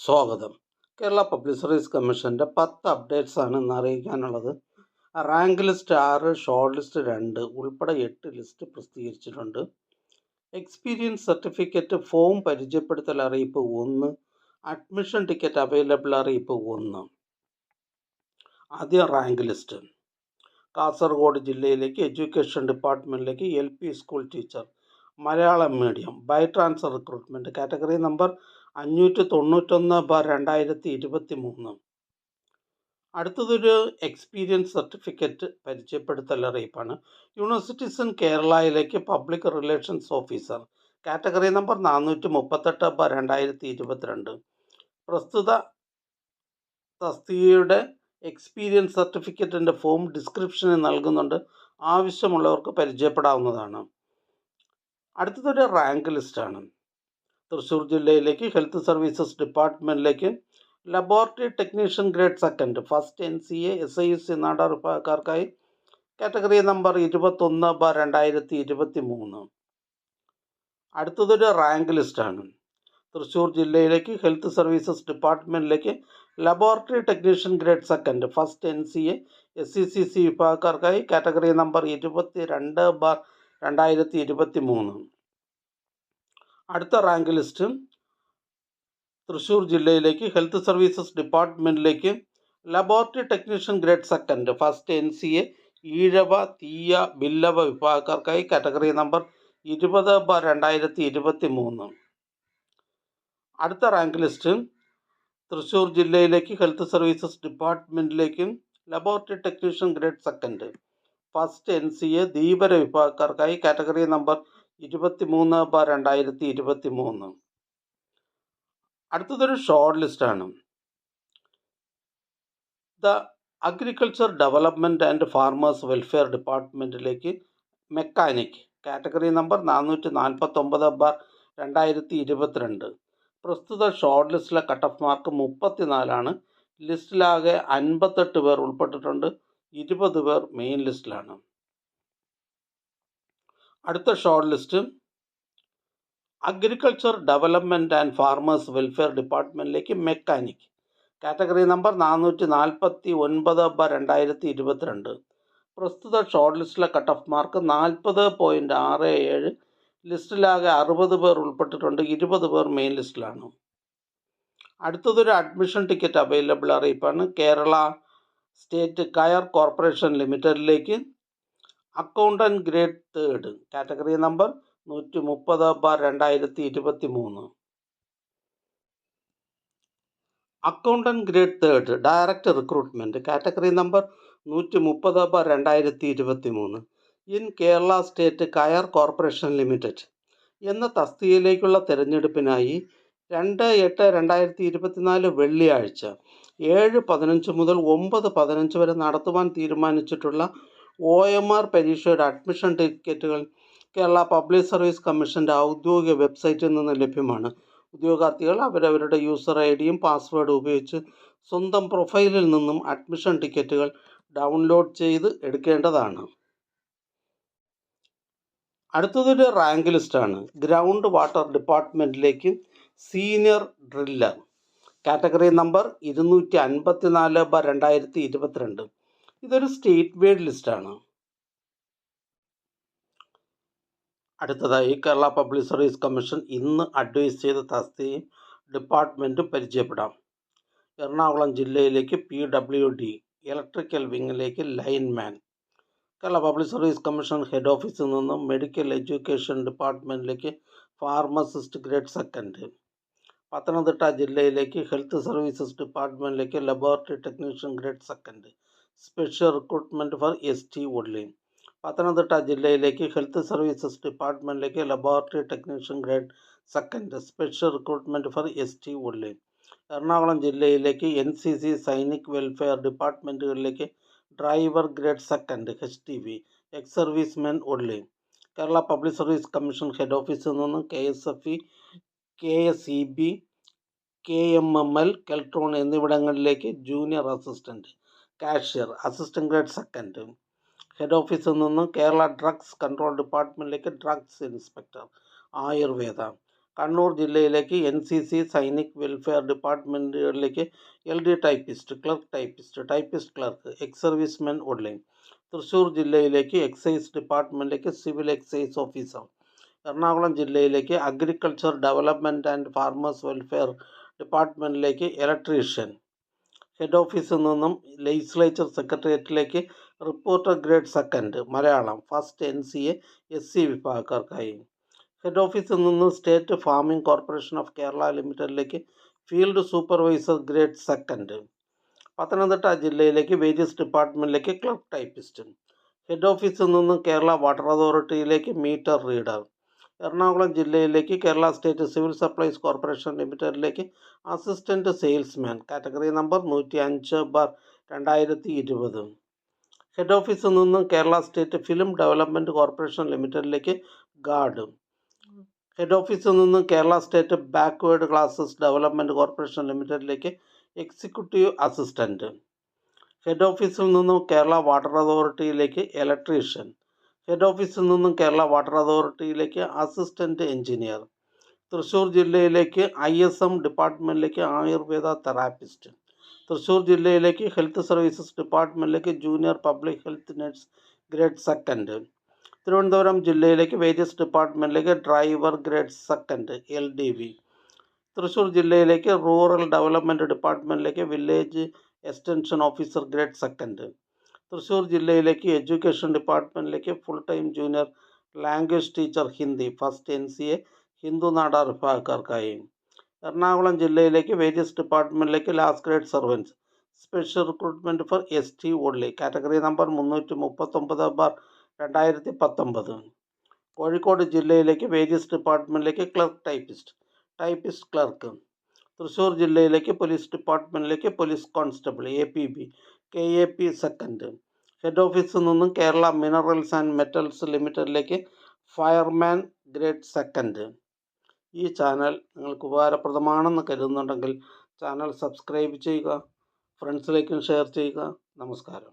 സ്വാഗതം. Kerala public service കമ്മീഷൻ്റെ 10 updates ആണ് ഇന്ന് അറിയിക്കാനുള്ളത്. റാങ്ക് ലിസ്റ്റ് 6, ഷോർട്ട് ലിസ്റ്റ് 2 ഉൾപ്പെടെ 8 ലിസ്റ്റ് പ്രസിദ്ധീകരിച്ചിട്ടുണ്ട്. എക്സ്പീരിയൻസ് സർട്ടിഫിക്കറ്റ് ഫോം പരിചയപ്പെടുത്തൽ അറിയിപ്പ് 1, അഡ്മിഷൻ ടിക്കറ്റ് അവൈലബിൾ അറിയിപ്പ് 1. ആദ്യം റാങ്ക് ലിസ്റ്റ്. കാസർഗോഡ് ജില്ലയിലേക്ക് എഡ്യൂക്കേഷൻ ഡിപ്പാർട്ട്മെൻറ്റിലേക്ക് LP school teacher Malayalam medium by transfer recruitment category number 591/2023. അടുത്തതൊരു എക്സ്പീരിയൻസ് സർട്ടിഫിക്കറ്റ് പരിചയപ്പെടുത്തൽ അറിയിപ്പാണ്. യൂണിവേഴ്സിറ്റീസ് ഇൻ കേരളയിലേക്ക് public relations officer category number 438/2022. പ്രസ്തുത തസ്തികയുടെ എക്സ്പീരിയൻസ് സർട്ടിഫിക്കറ്റിൻ്റെ ഫോം ഡിസ്ക്രിപ്ഷനിൽ നൽകുന്നുണ്ട്. ആവശ്യമുള്ളവർക്ക് പരിചയപ്പെടാവുന്നതാണ്. അടുത്തതൊരു റാങ്ക് ലിസ്റ്റാണ്. തൃശ്ശൂർ ജില്ലയിലേക്ക് ഹെൽത്ത് സർവീസസ് ഡിപ്പാർട്ട്മെൻറ്റിലേക്ക് laboratory technician grade 2 first NCA SIUC Nadar വിഭാഗക്കാർക്കായി കാറ്റഗറി നമ്പർ 21/2023. അടുത്തതൊരു റാങ്ക് ലിസ്റ്റാണ്. തൃശ്ശൂർ ജില്ലയിലേക്ക് ഹെൽത്ത് സർവീസസ് ഡിപ്പാർട്ട്മെൻറ്റിലേക്ക് laboratory technician grade 2 first NCA SECC വിഭാഗക്കാർക്കായി കാറ്റഗറി നമ്പർ 22/2023. അടുത്ത റാങ്ക് ലിസ്റ്റ്. തൃശ്ശൂർ ജില്ലയിലേക്ക് ഹെൽത്ത് സർവീസസ് ഡിപ്പാർട്ട്മെൻറ്റിലേക്ക് laboratory technician grade 2 first NCA Ezhava Thiyya Billava വിഭാഗക്കാർക്കായി category number 20/2023. അടുത്ത റാങ്ക് ലിസ്റ്റ്. തൃശ്ശൂർ ജില്ലയിലേക്ക് ഹെൽത്ത് സർവീസസ് ഡിപ്പാർട്ട്മെൻറ്റിലേക്ക് laboratory technician grade 2 first NCA Dheevara വിഭാഗക്കാർക്കായി കാറ്റഗറി നമ്പർ 23/2023. അടുത്തതൊരു ഷോർട്ട് ലിസ്റ്റാണ്. The agriculture development and farmers welfare ഡിപ്പാർട്ട്മെൻറ്റിലേക്ക് മെക്കാനിക് കാറ്റഗറി നമ്പർ 450/2022. പ്രസ്തുത ഷോർട്ട് ലിസ്റ്റിലെ കട്ട് ഓഫ് മാർക്ക് 34 ലിസ്റ്റിലാകെ 58 പേർ ഉൾപ്പെട്ടിട്ടുണ്ട്. 20 പേർ മെയിൻ ലിസ്റ്റിലാണ്. അടുത്ത short list. Agriculture development and farmers welfare ഡിപ്പാർട്ട്മെൻറ്റിലേക്ക് മെക്കാനിക് കാറ്റഗറി നമ്പർ 449/2022. പ്രസ്തുത ഷോർട്ട് ലിസ്റ്റിലെ കട്ട് ഓഫ് മാർക്ക് 40.67 ലിസ്റ്റിലാകെ 60 പേർ ഉൾപ്പെട്ടിട്ടുണ്ട്. 20 പേർ മെയിൻ ലിസ്റ്റിലാണ്. അടുത്തതൊരു അഡ്മിഷൻ ടിക്കറ്റ് അവൈലബിൾ അറിയിപ്പാണ്. കേരള സ്റ്റേറ്റ് കയർ കോർപ്പറേഷൻ ലിമിറ്റഡിലേക്ക് accountant grade 3 category number 130/2023. Accountant grade 3 direct recruitment category number 130/2023 in Kerala state coir corporation limited എന്ന തസ്തികയിലേക്കുള്ള തിരഞ്ഞെടുപ്പിനായി 2/8/2024 വെള്ളിയാഴ്ച 7:15 മുതൽ 9:15 വരെ നടത്തുവാൻ തീരുമാനിച്ചിട്ടുള്ള OMR പരീക്ഷയുടെ അഡ്മിഷൻ ടിക്കറ്റുകൾ കേരള പബ്ലിക് സർവീസ് കമ്മീഷൻ്റെ ഔദ്യോഗിക വെബ്സൈറ്റിൽ നിന്ന് ലഭ്യമാണ്. ഉദ്യോഗാർത്ഥികൾ അവരവരുടെ യൂസർ IDയും പാസ്വേഡും ഉപയോഗിച്ച് സ്വന്തം പ്രൊഫൈലിൽ നിന്നും അഡ്മിഷൻ ടിക്കറ്റുകൾ ഡൗൺലോഡ് ചെയ്ത് എടുക്കേണ്ടതാണ്. അടുത്തതൊരു റാങ്ക് ലിസ്റ്റാണ്. ഗ്രൗണ്ട് വാട്ടർ ഡിപ്പാർട്ട്മെൻറ്റിലേക്ക് സീനിയർ ഡ്രില്ലർ കാറ്റഗറി നമ്പർ 254/2022. ഇതൊരു സ്റ്റേറ്റ് വൈഡ് ലിസ്റ്റാണ്. അടുത്തതായി കേരള പബ്ലിക് സർവീസ് കമ്മീഷൻ ഇന്ന് അഡ്വൈസ് ചെയ്ത തസ്തികയും ഡിപ്പാർട്ട്മെൻറ്റും പരിചയപ്പെടാം. എറണാകുളം ജില്ലയിലേക്ക് PWD ഇലക്ട്രിക്കൽ വിങ്ങിലേക്ക് lineman. Kerala public service commission head ഓഫീസിൽ നിന്നും മെഡിക്കൽ എഡ്യൂക്കേഷൻ ഡിപ്പാർട്ട്മെൻറ്റിലേക്ക് ഫാർമസിസ്റ്റ് ഗ്രേഡ് 2. പത്തനംതിട്ട ജില്ലയിലേക്ക് ഹെൽത്ത് സർവീസസ് ഡിപ്പാർട്ട്മെൻറ്റിലേക്ക് laboratory technician grade 2 special recruitment for ST only. Pathanamthitta ജില്ലയിലേക്ക് ഹെൽത്ത് സർവീസസ് ഡിപ്പാർട്ട്മെൻറ്റിലേക്ക് laboratory technician grade 2 special recruitment for ST only. Ernakulam ജില്ലയിലേക്ക് NCC Sainik welfare ഡിപ്പാർട്ട്മെൻറ്റുകളിലേക്ക് driver grade 2 HTV ex service men only. Kerala public service commission head ഓഫീസിൽ നിന്നും KSFE KSEB KMML Keltron എന്നിവിടങ്ങളിലേക്ക് junior assistant cashier assistant grade 2. Head ഓഫീസിൽ നിന്നും Kerala drugs control ഡിപ്പാർട്ട്മെൻറ്റിലേക്ക് drugs inspector Ayurveda. Kannur ജില്ലയിലേക്ക് NCC Sainik welfare ഡിപ്പാർട്ട്മെൻറ്റുകളിലേക്ക് LD typist, clerk typist, typist clerk, ex servicemen online. Thrissur ജില്ലയിലേക്ക് excise ഡിപ്പാർട്ട്മെൻറ്റിലേക്ക് സിവിൽ എക്സൈസ് ഓഫീസർ. എറണാകുളം ജില്ലയിലേക്ക് agriculture development and farmers welfare ഡിപ്പാർട്ട്മെൻറ്റിലേക്ക് ഇലക്ട്രീഷ്യൻ. ഹെഡ് ഓഫീസിൽ നിന്നും ലെജിസ്ലേച്ചർ സെക്രട്ടേറിയറ്റിലേക്ക് reporter grade second Malayalam first NCA SC വിഭാഗക്കാർക്കായി. ഹെഡ് ഓഫീസിൽ നിന്നും state farming corporation of Kerala ലിമിറ്റഡിലേക്ക് field supervisor grade second. Pathanamthitta ജില്ലയിലേക്ക് വേജസ് ഡിപ്പാർട്ട്മെൻറ്റിലേക്ക് ക്ലർക്ക് ടൈപ്പിസ്റ്റ്. ഹെഡ് ഓഫീസിൽ നിന്നും കേരള വാട്ടർ അതോറിറ്റിയിലേക്ക് മീറ്റർ റീഡർ. എറണാകുളം ജില്ലയിലേക്ക് Kerala state civil supplies corporation ലിമിറ്റഡിലേക്ക് assistant salesman category number 105/2020. Head ഓഫീസിൽ നിന്നും Kerala state film development corporation ലിമിറ്റഡിലേക്ക് ഗാർഡ്. ഹെഡ് ഓഫീസിൽ നിന്നും Kerala state backward classes development corporation ലിമിറ്റഡിലേക്ക് എക്സിക്യൂട്ടീവ് അസിസ്റ്റൻറ്റ്. ഹെഡ് ഓഫീസിൽ നിന്നും കേരള വാട്ടർ അതോറിറ്റിയിലേക്ക് ഇലക്ട്രീഷ്യൻ. ഹെഡ് ഓഫീസിൽ നിന്നും കേരള വാട്ടർ അതോറിറ്റിയിലേക്ക് അസിസ്റ്റൻറ്റ് എഞ്ചിനീയർ. തൃശ്ശൂർ ജില്ലയിലേക്ക് ISM ഡിപ്പാർട്ട്മെൻറ്റിലേക്ക് ആയുർവേദ തെറാപ്പിസ്റ്റ്. തൃശ്ശൂർ ജില്ലയിലേക്ക് ഹെൽത്ത് സർവീസസ് ഡിപ്പാർട്ട്മെൻറ്റിലേക്ക് junior public health nurse grade second. Thiruvananthapuram ജില്ലയിലേക്ക് വേജസ് ഡിപ്പാർട്ട്മെൻറ്റിലേക്ക് driver grade second LDV. Thrissur ജില്ലയിലേക്ക് റൂറൽ ഡെവലപ്മെൻറ്റ് ഡിപ്പാർട്ട്മെൻറ്റിലേക്ക് village extension officer grade second. Thrissur ജില്ലയിലേക്ക് എഡ്യൂക്കേഷൻ ഡിപ്പാർട്ട്മെൻറ്റിലേക്ക് full time junior language teacher Hindi first NCA Hindu Nadar വിഭാഗക്കാർക്കായി. എറണാകുളം ജില്ലയിലേക്ക് വേജസ് ഡിപ്പാർട്ട്മെൻറ്റിലേക്ക് last grade servants special recruitment for ST only category number 339/2019. Kozhikode ജില്ലയിലേക്ക് wages ഡിപ്പാർട്ട്മെൻറ്റിലേക്ക് clerk typist, typist clerk. Thrissur ജില്ലയിലേക്ക് police ഡിപ്പാർട്ട്മെൻറ്റിലേക്ക് police constable APB KAP second. Head ഓഫീസിൽ നിന്നും കേരള മിനറൽസ് ആൻഡ് മെറ്റൽസ് ലിമിറ്റഡിലേക്ക് ഫയർമാൻ ഗ്രേഡ് സെക്കൻഡ്. ഈ ചാനൽ നിങ്ങൾക്ക് ഉപകാരപ്രദമാണെന്ന് കരുതുന്നുണ്ടെങ്കിൽ ചാനൽ സബ്സ്ക്രൈബ് ചെയ്യുക, ഫ്രണ്ട്സിലേക്കും ഷെയർ ചെയ്യുക. നമസ്കാരം.